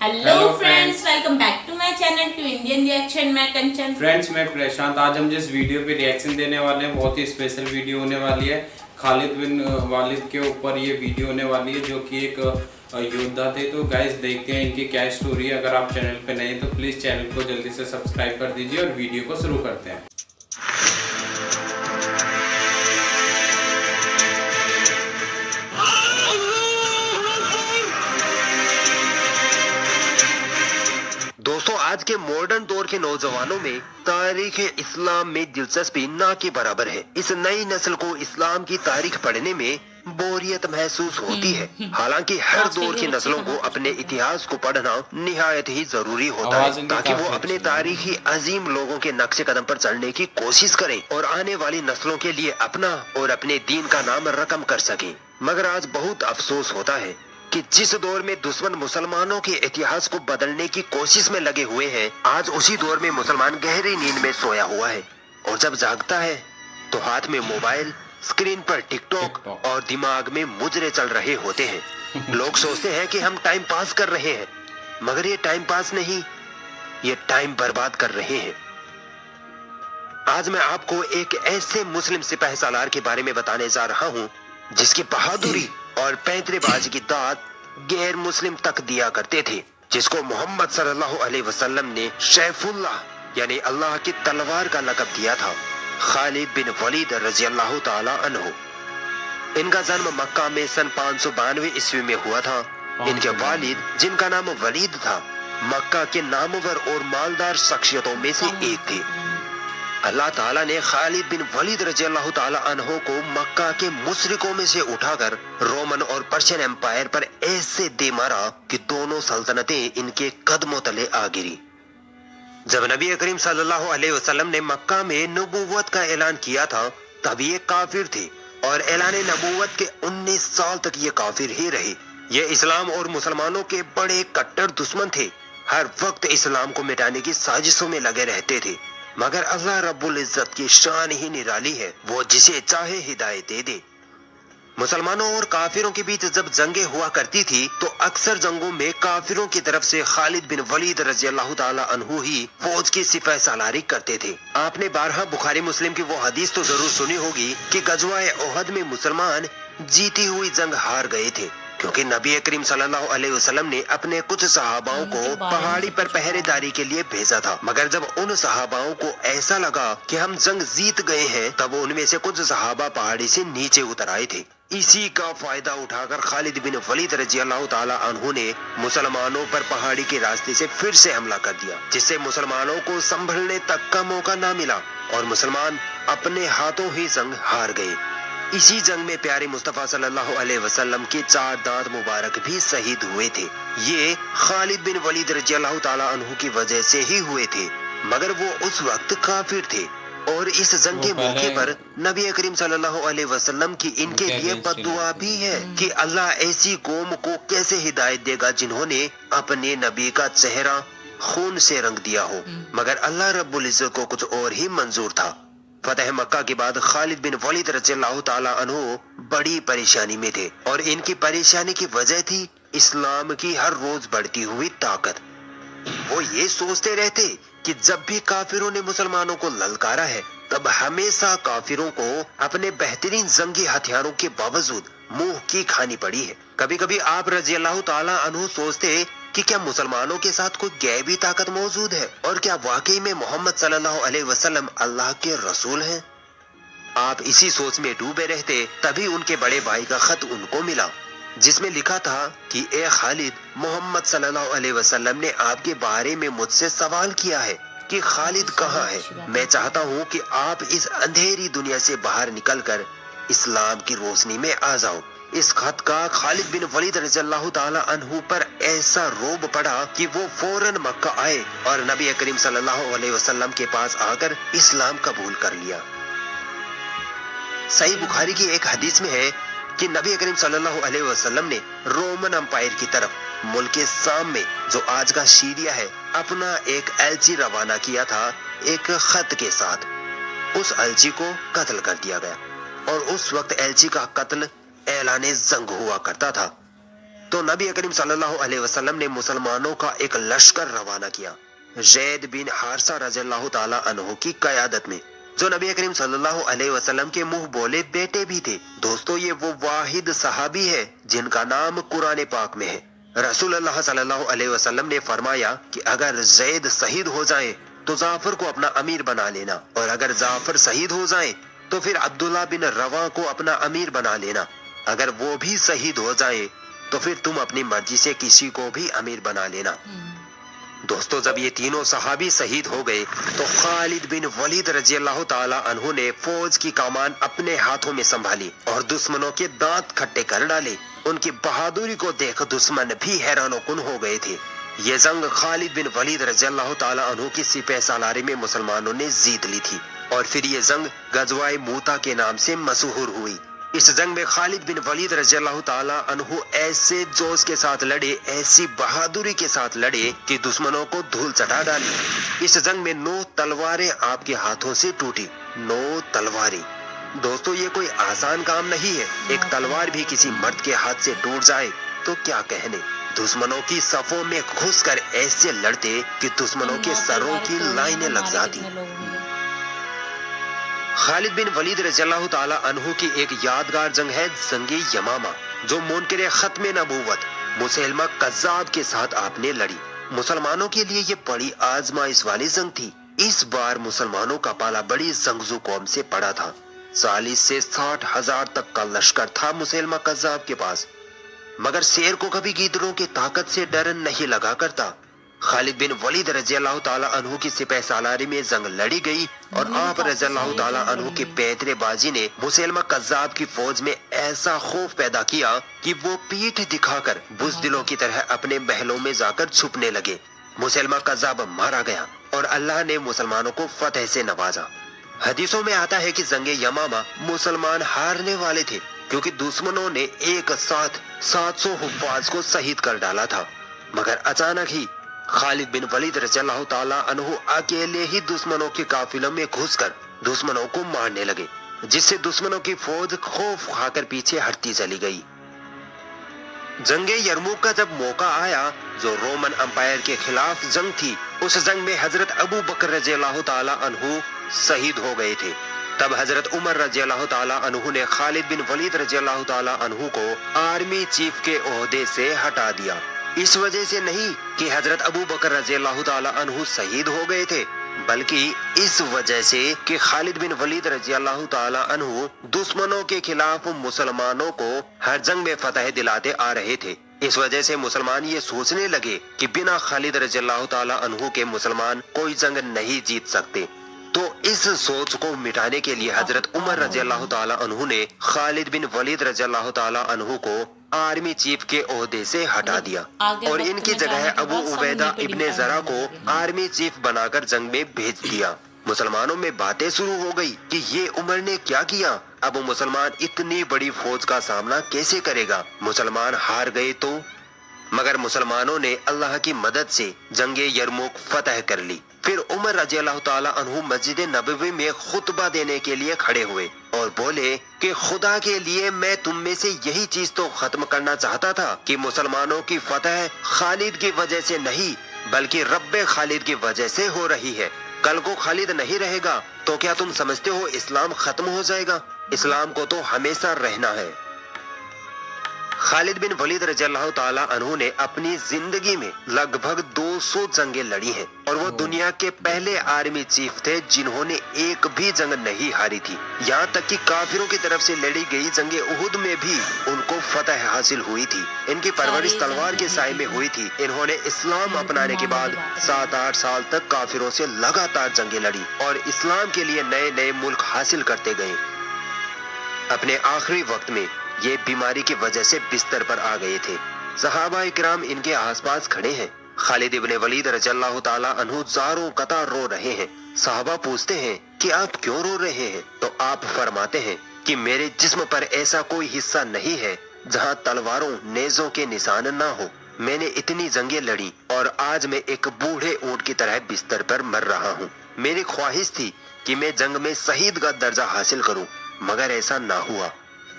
Hello friends, welcome back to my channel to Indian reaction. मैं Kanchan. Friends, मैं प्रशांत। आज हम जिस वीडियो पे रिएक्शन देने वाले हैं बहुत ही स्पेशल वीडियो होने वाली है। खालिद बिन वालिद के ऊपर ये वीडियो होने वाली है, जो कि एक योद्धा थे। तो गाइस देखते हैं इनकी क्या स्टोरी है। अगर आप चैनल पे नए हैं तो प्लीज़ चैनल को जल्दी से सब्सक्राइब कर दीजिए और वीडियो को शुरू करते हैं। दोस्तों, आज के मॉडर्न दौर के नौजवानों में तारीख इस्लाम में दिलचस्पी ना के बराबर है। इस नई नस्ल को इस्लाम की तारीख पढ़ने में बोरियत महसूस होती है। हालांकि हर दौर की नस्लों को अपने इतिहास को पढ़ना निहायत ही जरूरी होता है, ताकि वो अपने तारीखी अजीम लोगों के नक्शे कदम पर चलने की कोशिश करें और आने वाली नस्लों के लिए अपना और अपने दीन का नाम रकम कर सकें। मगर आज बहुत अफसोस होता है कि जिस दौर में दुश्मन मुसलमानों के इतिहास को बदलने की कोशिश में लगे हुए हैं, आज उसी दौर में मुसलमान गहरी नींद में सोया हुआ है। और जब जागता है तो हाथ में मोबाइल, स्क्रीन पर टिकटॉक और दिमाग में मुजरे चल रहे होते हैं। लोग सोचते हैं कि हम टाइम पास कर रहे हैं, मगर ये टाइम पास नहीं, ये टाइम बर्बाद कर रहे हैं। आज मैं आपको एक ऐसे मुस्लिम सिपाही सालार के बारे में बताने जा रहा हूँ जिसकी बहादुरी और पैंतरेबाजी की दाद गैर मुस्लिम तक दिया करते थे, जिसको मोहम्मद सल्लल्लाहु अलैहि वसल्लम ने शैफुल्लाह यानी अल्लाह की तलवार का लक़ब दिया था। खालिद बिन वलीद रज़ी अल्लाह ताला अन्हु। इनका जन्म मक्का में सन 592 ईस्वी में हुआ था। इनके वालिद, जिनका नाम वलीद था, मक्का के नामवर और मालदार शख्सियतों में से एक थे। अल्लाह ताला ने खालिद बिन वलीद रज़ी अल्लाह ताला अन्हो को मक्का के मुशरिकों में से उठाकर रोमन और पर्शियन एम्पायर पर ऐसे दे मारा कि दोनों सल्तनतें इनके कदमों तले आ गिरी। जब नबी करीम सल्लल्लाहु अलैहि वसल्लम ने मक्का में नबूवत का ऐलान किया था, तब ये काफिर थे और ऐलान नबूवत के 19 साल तक ये काफिर ही रहे। ये इस्लाम और मुसलमानों के बड़े कट्टर दुश्मन थे। हर वक्त इस्लाम को मिटाने की साजिशों में लगे रहते थे। मगर अल्लाह रब्बुल इज्जत की शान ही निराली है, वो जिसे चाहे हिदायत दे दे। मुसलमानों और काफिरों के बीच जब जंगें हुआ करती थी, तो अक्सर जंगों में काफिरों की तरफ से खालिद बिन वलीद रज़ी अल्लाह ताला अन्हु ही फौज की सिपाही सालारी करते थे। आपने 12 बुखारी मुस्लिम की वो हदीस तो जरूर सुनी होगी कि गज़वाए ओहद में मुसलमान जीती हुई जंग हार गए थे, क्योंकि नबी करीम सल्लल्लाहु अलैहि वसल्लम ने अपने कुछ सहाबाओं को पहाड़ी पर पहरेदारी के लिए भेजा था। मगर जब उन सहाबाओं को ऐसा लगा कि हम जंग जीत गए हैं, तब उनमें से कुछ सहाबा पहाड़ी से नीचे उतर आए थे। इसी का फायदा उठाकर खालिद बिन वलीद रज़ी अल्लाह ताला अन्हु ने मुसलमानों पर पहाड़ी के रास्ते से फिर से हमला कर दिया, जिससे मुसलमानों को संभलने तक का मौका न मिला और मुसलमान अपने हाथों ही जंग हार गए। इसी जंग में प्यारे मुस्तफा सल्लल्लाहु अलैहि वसल्लम के 4 दांत मुबारक भी शहीद हुए थे। ये खालिद बिन वलीद रज़ी अल्लाह ताला अन्हु की वजह से ही हुए थे, मगर वो उस वक्त काफिर थे। और इस जंग के मौके पर नबी करीम सल्लल्लाहु अलैहि वसल्लम की इनके लिए बद्दुआ भी है कि अल्लाह ऐसी कौम को कैसे हिदायत देगा जिन्होंने अपने नबी का चेहरा खून से रंग दिया हो। मगर अल्लाह रब्बुल इज्जत को कुछ और ही मंजूर था। फतह मक्का के बाद खालिद बिन वलीद रज़ी अल्लाह ताला अन्हु बड़ी परेशानी में थे, और इनकी परेशानी की वजह थी इस्लाम की हर रोज बढ़ती हुई ताकत। वो ये सोचते रहते कि जब भी काफिरों ने मुसलमानों को ललकारा है, तब हमेशा काफिरों को अपने बेहतरीन जंगी हथियारों के बावजूद मुंह की खानी पड़ी है। कभी कभी आप रज़ी अल्लाह ताला अन्हु सोचते कि क्या मुसलमानों के साथ कोई गैबी ताकत मौजूद है, और क्या वाकई में मोहम्मद सल्लल्लाहु अलैहि वसल्लम अल्लाह के रसूल हैं। आप इसी सोच में डूबे रहते, तभी उनके बड़े भाई का खत उनको मिला, जिसमें लिखा था कि ए खालिद, मोहम्मद सल्लल्लाहु अलैहि वसल्लम ने आपके बारे में मुझसे सवाल किया है कि खालिद कहाँ है। मैं चाहता हूँ कि आप इस अंधेरी दुनिया से बाहर निकलकर इस्लाम की रोशनी में आ जाओ। इस खत का खालिद बिन वलीद रज़ी अल्लाह ताला अन्हु पर ऐसा रोब पड़ा कि वो फौरन मक्का आए और नबी करीम सल्लल्लाहु अलैहि वसल्लम के पास आकर इस्लाम कबूल कर लिया। सही बुखारी की एक हदीस में है कि नबी करीम सल्लल्लाहु अलैहि वसल्लम ने रोमन एम्पायर की तरफ मुल्क शाम में, जो आज का सीरिया है, अपना एक एलची रवाना किया था एक खत के साथ। उस एलची को कत्ल कर दिया गया और उस वक्त एलची का कत्ल ऐलाने जंग हुआ करता था। तो नबी करीम सल्लल्लाहु अलैहि वसल्लम ने मुसलमानों का एक लश्कर रवाना किया ज़ैद बिन हारिसा रज़ियल्लाहु ताला अन्हु की क़यादत में, जो नबी करीम सल्लल्लाहु अलैहि वसल्लम के मुंह बोले बेटे भी थे। दोस्तों, ये वो वाहिद सहाबी है जिनका नाम कुरान पाक में है। रसूलुल्लाह सल्लल्लाहु अलैहि वसल्लम ने फरमाया कि अगर ज़ैद शहीद हो जाए तो जाफर को अपना अमीर बना लेना, और अगर जाफर शहीद हो जाए तो फिर अब्दुल्ला बिन रवा को अपना अमीर बना लेना। अगर वो भी शहीद हो जाए तो फिर तुम अपनी मर्जी से किसी को भी अमीर बना लेना। दोस्तों, जब ये तीनों सहाबी शहीद हो गए तो खालिद बिन वलीद रज़ियल्लाहु ताला अन्हु ने फौज की कमान अपने हाथों में संभाली और दुश्मनों के दांत खट्टे कर डाले। उनकी बहादुरी को देख दुश्मन भी हैरानोकुन हो गए थे। ये जंग खालिद बिन वलीद रज़ियल्लाहु ताला अन्हु की सिपह सालारी में मुसलमानों ने जीत ली थी, और फिर ये जंग गज़वाए मूता के नाम से मशहूर हुई। इस जंग में खालिद बिन वलीद रज़ियल्लाहु ताला अन्हु ऐसे जोश के साथ लड़े, ऐसी बहादुरी के साथ लड़े कि दुश्मनों को धूल चटा डाली। इस जंग में 9 तलवारें आपके हाथों से टूटी। 9 तलवारें। दोस्तों, ये कोई आसान काम नहीं है। एक तलवार भी किसी मर्द के हाथ से टूट जाए तो क्या कहने। दुश्मनों की सफों में घुसकर ऐसे लड़ते कि दुश्मनों के सरों की लाइनें लग जाती। खालिद बिन वलीद रज़ियल्लाहु ताला अन्हु की एक यादगार जंग है जंगे यमामा, जो मुनकिर खत्म नबूवत मुसैलमा कज़्ज़ाब के साथ आपने लड़ी। मुसलमानों के लिए ये बड़ी आजमाइश वाली जंग थी। इस बार मुसलमानों का पाला बड़ी जंगजू कौम से पड़ा था। 40 से 60 हजार तक का लश्कर था मुसैलमा कज़्ज़ाब के पास, मगर शेर को कभी गीदड़ों की ताकत से डर नहीं लगा करता। खालिद बिन वलीद रज़ियल्लाहु ताला अन्हु की सिपह सालारी में जंग लड़ी गई और आप रज़ियल्लाहु ताला अन्हु की पैतरेबाजी ने मुसैलमा कज़्ज़ाब की फौज में ऐसा खौफ पैदा किया कि वो पीठ दिखाकर बुज़दिलों की तरह अपने महलों में जाकर छुपने लगे। मुसैलमा कज़्ज़ाब मारा गया और अल्लाह ने मुसलमानों को फतह से नवाजा। हदीसों में आता है कि जंगे यमामा मुसलमान हारने वाले थे, क्योंकि दुश्मनों ने एक साथ 700 हुफ्फाज को शहीद कर डाला था। मगर अचानक ही खालिद बिन वलीद रज़ियल्लाहु ताला अन्हु अकेले ही दुश्मनों के काफिलों में घुसकर दुश्मनों को मारने लगे, जिससे दुश्मनों की फौज खौफ खाकर पीछे हटती चली गई। जंगे यरमुक का जब मौका आया, जो रोमन अंपायर के खिलाफ जंग थी, उस जंग में हजरत अबू बकर रज़ियल्लाहु ताला अन्हु शहीद हो गए थे। तब हजरत उमर रज़ियल्लाहु ताला अन्हु ने खालिद बिन वलीद रज़ियल्लाहु ताला अन्हु को आर्मी चीफ के ओहदे से हटा दिया। इस वजह से नहीं कि हजरत अबू बकर रज़ियल्लाहु ताला अन्हु शहीद हो गए थे, बल्कि इस वजह से कि खालिद बिन वलीद रज़ियल्लाहु ताला अन्हु दुश्मनों के खिलाफ मुसलमानों को हर जंग में फतह दिलाते आ रहे थे। इस वजह से मुसलमान ये सोचने लगे कि बिना खालिद रज़ियल्लाहु ताला अन्हु के मुसलमान कोई जंग नहीं जीत सकते। तो इस सोच को मिटाने के लिए हजरत उमर रज़ियल्लाहु ताला अन्हु ने खालिद बिन वलीद रज़ियल्लाहु ताला अन्हु को आर्मी चीफ के ओहदे से हटा दिया और इनकी जगह अबू उबैदा इब्ने ज़रा को आर्मी चीफ बनाकर जंग में भेज दिया। मुसलमानों में बातें शुरू हो गई कि ये उमर ने क्या किया, अब मुसलमान इतनी बड़ी फौज का सामना कैसे करेगा, मुसलमान हार गए तो। मगर मुसलमानों ने अल्लाह की मदद से जंगे यरमुक फतह कर ली। फिर उमर रज़ियल्लाहु ताला अन्हु मस्जिद नबवी में खुतबा देने के लिए खड़े हुए और बोले कि खुदा के लिए मैं तुम में से यही चीज तो खत्म करना चाहता था कि मुसलमानों की फतह खालिद की वजह से नहीं, बल्कि रब्बे खालिद की वजह से हो रही है। कल को खालिद नहीं रहेगा तो क्या तुम समझते हो इस्लाम खत्म हो जाएगा? इस्लाम को तो हमेशा रहना है। खालिद बिन वलीद रज़ियल्लाहु ताला अन्हु ने अपनी जिंदगी में लगभग 200 जंगें लड़ी हैं और वो दुनिया के पहले आर्मी चीफ थे जिन्होंने एक भी जंग नहीं हारी थी। यहाँ तक कि काफिरों की तरफ से लड़ी गई जंगे उहुद में भी उनको फतह हासिल हुई थी। इनकी परवरिश तलवार के साए में हुई थी। इन्होंने इस्लाम अपनाने के बाद 7-8 साल तक काफिरों से लगातार जंगें लड़ी और इस्लाम के लिए नए नए मुल्क हासिल करते गए। अपने आखिरी वक्त में ये बीमारी की वजह से बिस्तर पर आ गए थे। सहाबा इकराम इनके आसपास खड़े हैं। खालिद इब्ने वलीद रज़ियल्लाहु ताला अन्हु ज़ारों कतार रो रहे हैं। सहाबा पूछते हैं कि आप क्यों रो रहे हैं, तो आप फरमाते हैं कि मेरे जिस्म पर ऐसा कोई हिस्सा नहीं है जहां तलवारों नेज़ों के निशान ना हो। मैंने इतनी जंगें लड़ी और आज मैं एक बूढ़े ऊंट की तरह बिस्तर पर मर रहा हूँ। मेरी ख्वाहिश थी कि मैं जंग में शहीद का दर्जा हासिल करूँ, मगर ऐसा ना हुआ।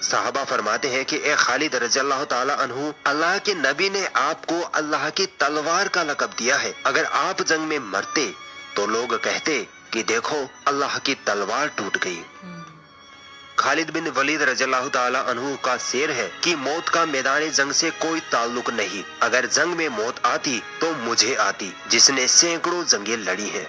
साहबा फरमाते हैं कि ए खालिद रज़ियल्लाहु ताला अन्हु, अल्लाह के नबी ने आपको अल्लाह की तलवार का लक़ब दिया है। अगर आप जंग में मरते तो लोग कहते कि देखो अल्लाह की तलवार टूट गई। खालिद बिन वलीद रज़ियल्लाहु ताला अन्हु का शेर है कि मौत का मैदान जंग से कोई ताल्लुक नहीं। अगर जंग में मौत आती तो मुझे आती, जिसने सैकड़ों जंगें लड़ी हैं।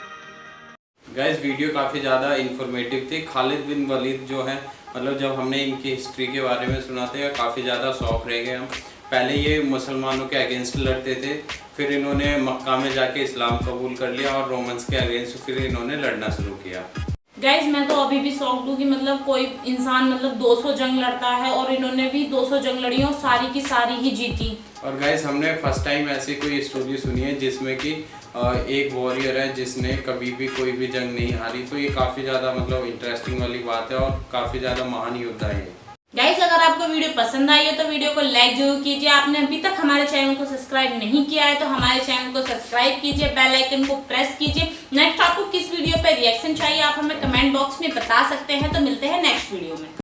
गाइस वीडियो काफ़ी ज़्यादा इंफॉर्मेटिव थी। खालिद बिन वलीद जो है, मतलब जब हमने इनकी हिस्ट्री के बारे में सुना था काफ़ी ज़्यादा शौक रह गए हम। पहले ये मुसलमानों के अगेंस्ट लड़ते थे, फिर इन्होंने मक्का में जाके इस्लाम कबूल कर लिया और रोमन्स के अगेंस्ट फिर इन्होंने लड़ना शुरू किया। गाइज मैं तो अभी भी शॉक्ड हूँ कि मतलब कोई इंसान मतलब 200 जंग लड़ता है और इन्होंने भी 200 जंग लड़ी और सारी की सारी ही जीती। और गाइज हमने फर्स्ट टाइम ऐसी कोई स्टोरी सुनी है जिसमें कि एक वॉरियर है जिसने कभी भी कोई भी जंग नहीं हारी। तो ये काफ़ी ज़्यादा मतलब इंटरेस्टिंग वाली बात है और काफ़ी ज़्यादा महान योद्धा है। गाइज अगर आपको वीडियो पसंद आई है तो वीडियो को लाइक जरूर कीजिए। आपने अभी तक हमारे चैनल को सब्सक्राइब नहीं किया है तो हमारे चैनल को सब्सक्राइब कीजिए, बेल आइकन को प्रेस कीजिए। नेक्स्ट आपको किस वीडियो पे रिएक्शन चाहिए आप हमें कमेंट बॉक्स में बता सकते हैं। तो मिलते हैं नेक्स्ट वीडियो में।